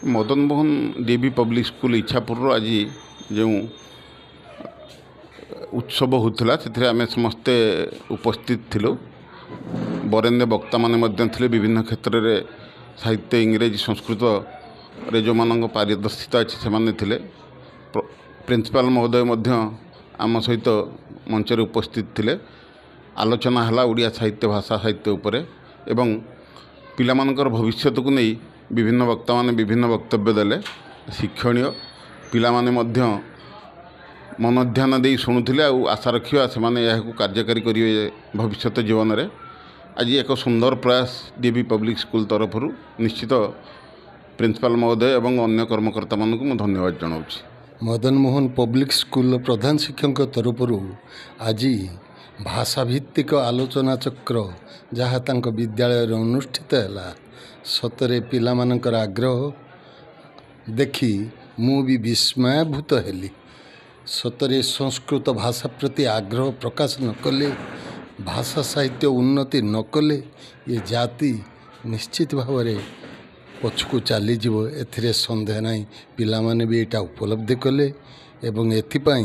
Madan Mohan DB public school Ichhapur आज जो उत्सव होता से आम समस्ते उपस्थित थिलु। बरेन्द्र वक्ता माने विभिन्न क्षेत्र में साहित्य इंग्रेजी संस्कृत रे जो मान पारदर्शिता अच्छी से प्रिंसिपाल महोदय आम सहित मंचर उपस्थित थिले। आलोचना है ओडिया साहित्य भाषा साहित्य उपरे एवं पिलामानकर भविष्य को नहीं विभिन्न वक्ता माने विभिन्न वक्तव्य देले। शिक्षणीय पिलामाने मध्य मनोध्यान दे शुणुले आशा रखा से कार्यकारी करेंगे भविष्य जीवन में। आज एक सुंदर प्रयास डीबी पब्लिक स्कूल तरफ निश्चित प्रिंसिपाल महोदय एवं अन्य कर्मकर्ता मानक धन्यवाद जनाऊँगी। मदन मोहन पब्लिक स्कूल प्रधान शिक्षक तरफ आज भाषा भित्तिक आलोचना चक्र जहाँ तांको विद्यालय अनुष्ठित है सतरे पिलामानकर आग्रह देखी मु भी विस्मयभूत हेली। सतरे संस्कृत भाषा प्रति आग्रह प्रकाश न कले भाषा साहित्य उन्नति न कले ये जाति निश्चित भाव में पछकू चलीज ए सन्देह ना। पिलामाने भी यहाँ उपलब्धि कले एवं एथिपाई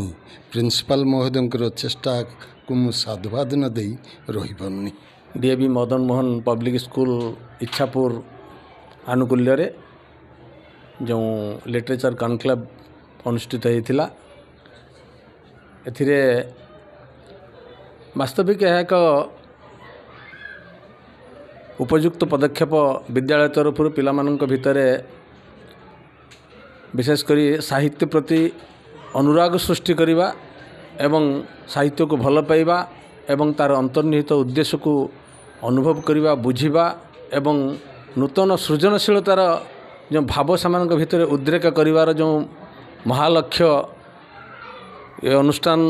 प्रिंसिपाल महोदय चेष्टा को मु साधुवाद न दे रही पारनी। DAV Madan Mohan public school Ichhapur आनुकूल्य रे जो लिटरेचर कनक्लेव अनुष्ठित होता एथिरे वास्तविक यह एक उपयुक्त पदक्षेप विद्यालय तरफ पिलामानंक भितरे विशेषकर साहित्य प्रति अनुराग सृष्टि करवा एवं साहित्य को भल पाइबा एवं तार अंतर्निहित उद्देश्य को अनुभव करवा बुझिबा एवं नूतन सृजनशीलतार जो भाव सामान भितर उद्रेक करिवार जो महालक्ष्य ये अनुष्ठान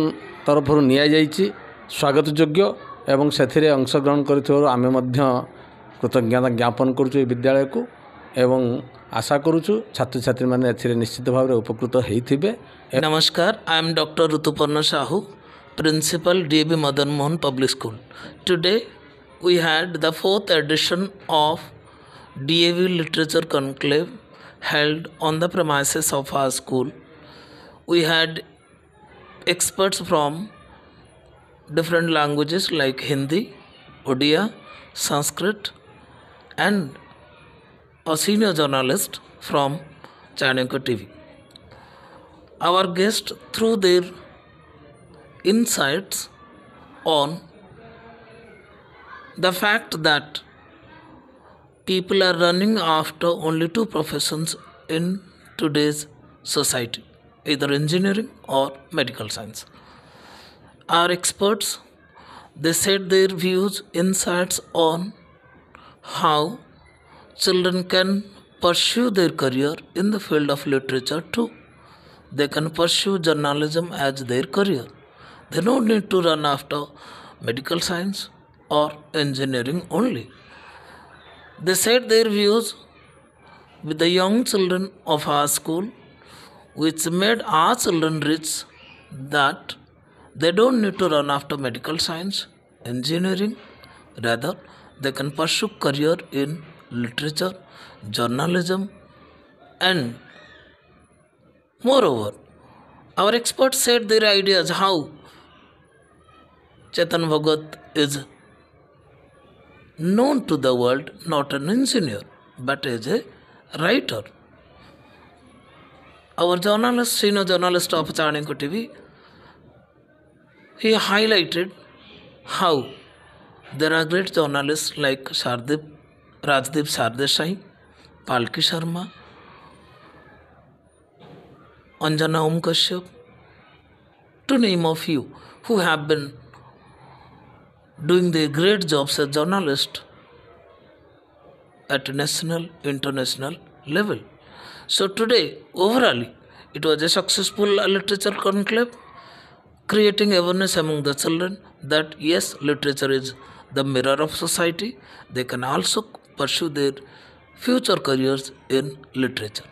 तरफ नि स्वागत योग्य एवं से अंशग्रहण कर आमे मध्य कृतज्ञता ज्ञापन करुचु विद्यालय को एवं आशा करुचु छात्र छात्री माने एथिरे निश्चित भाव में उपकृत होइथिबे। नमस्कार, I am doctor Rituparna Sahu, principal DAV Madan Mohan public school. Today we had the 4th edition of DAV Literature Conclave held on the premises of our school. We had experts from different languages like Hindi, Odia, Sanskrit, and a senior journalist from Chanakya TV. Our guests, through their insights on the fact that people are running after only two professions in today's society, either engineering or medical science. Our experts, they said their views, insights on how children can pursue their career in the field of literature too. They can pursue journalism as their career. They don't need to run after medical science or engineering only. They said their views with the young children of our school, which made our children rich, that they don't need to run after medical science, engineering. Rather, they can pursue career in literature, journalism, and moreover, our experts said their ideas how Chetan Bhagat is known to the world not an engineer but as a writer. Our journalist, senior journalist of Chanakya TV, he highlighted how there are great journalists like Rajdeep Sardesai, Palki Sharma, Anjana Om Kashyap, to name a few, who have been doing their great jobs as journalists at national, international level. So today, overall, it was a successful literature conclave, creating awareness among the children that yes, literature is the mirror of society. They can also pursue their future careers in literature.